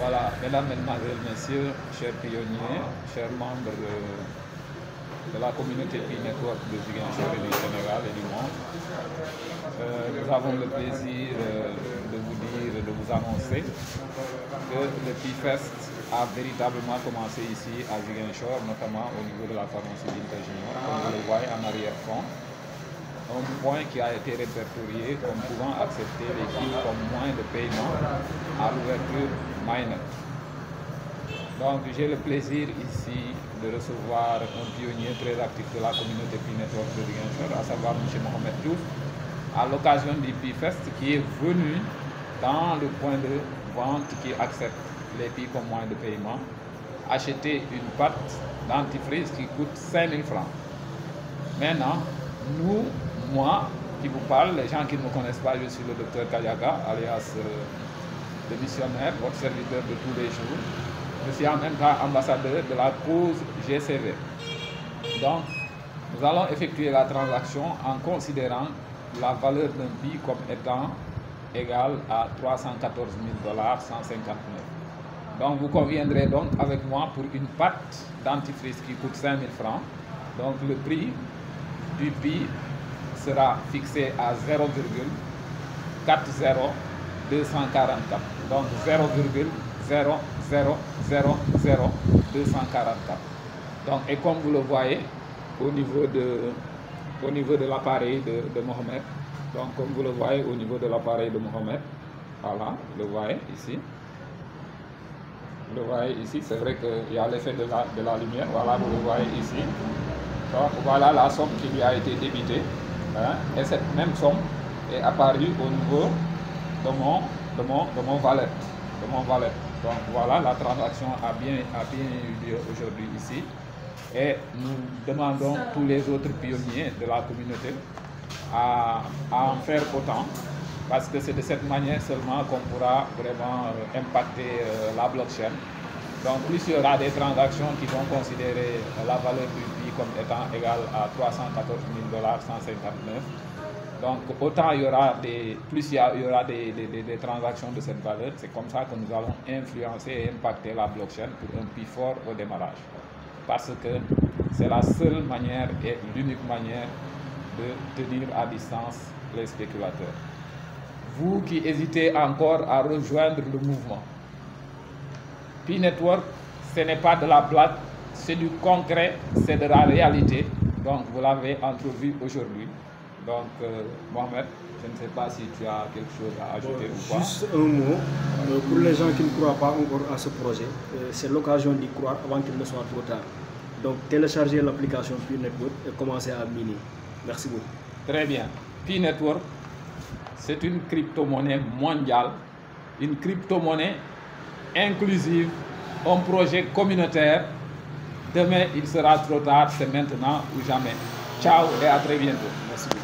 Voilà, mesdames, mesdemoiselles, messieurs, chers pionniers, chers membres de la communauté Pi Network de Ziguinchor et du Sénégal et du monde, nous avons le plaisir de vous dire, de vous annoncer que le Pi Fest a véritablement commencé ici à Ziguinchor, notamment au niveau de la pharmacie Binta Junior, comme vous le voyez en arrière-fond. Un point qui a été répertorié comme pouvant accepter les Pi comme moyen de paiement à l'ouverture Mainnet. Donc j'ai le plaisir ici de recevoir un pionnier très actif de la communauté Pi Network de Ziguinchor, à savoir M. Mohamed Diouf, à l'occasion du Pi Fest, qui est venu dans le point de vente qui accepte les Pi comme moyen de paiement, acheter une pâte dentifrice qui coûte 5 000 francs. Maintenant, nous, moi qui vous parle, les gens qui ne me connaissent pas, je suis le docteur Kadiaga, alias le missionnaire, votre serviteur de tous les jours. Je suis en même temps ambassadeur de la cause GCV. Donc, nous allons effectuer la transaction en considérant la valeur d'un Pi comme étant égale à 314 000 $, 159. Donc, vous conviendrez donc avec moi pour une pâte dentifrice qui coûte 5 000 francs. Donc, le prix du Pi sera fixé à 0,40244. Donc 0,0000244. Donc, et comme vous le voyez au niveau de l'appareil de Mohamed, donc comme vous le voyez au niveau de l'appareil de Mohamed, voilà, vous le voyez ici. Vous le voyez ici, c'est vrai qu'il y a l'effet de la lumière, voilà, vous le voyez ici. Donc voilà la somme qui lui a été débitée, hein, et cette même somme est apparue au niveau de mon valet. Donc voilà, la transaction a bien eu lieu aujourd'hui ici, et nous demandons tous les autres pionniers de la communauté à en faire autant, parce que c'est de cette manière seulement qu'on pourra vraiment impacter la blockchain. Donc plus il y aura des transactions qui vont considérer la valeur du Pi comme étant égale à 314 000 $, 159. Donc autant il y aura plus il y aura des transactions de cette valeur, c'est comme ça que nous allons influencer et impacter la blockchain pour un Pi fort au démarrage. Parce que c'est la seule manière et l'unique manière de tenir à distance les spéculateurs. Vous qui hésitez encore à rejoindre le mouvement, Pi Network, ce n'est pas de la blague, c'est du concret, c'est de la réalité. Donc vous l'avez entrevu aujourd'hui. Donc Mohamed, je ne sais pas si tu as quelque chose à ajouter ou pas. Juste un mot, pour les gens qui ne croient pas encore à ce projet, c'est l'occasion d'y croire avant qu'il ne soit trop tard. Donc téléchargez l'application Pi Network et commencez à miner. Merci beaucoup. Très bien. Pi Network, c'est une crypto-monnaie mondiale, une crypto-monnaie inclusive, un projet communautaire. Demain, il sera trop tard, c'est maintenant ou jamais. Ciao et à très bientôt. Merci beaucoup.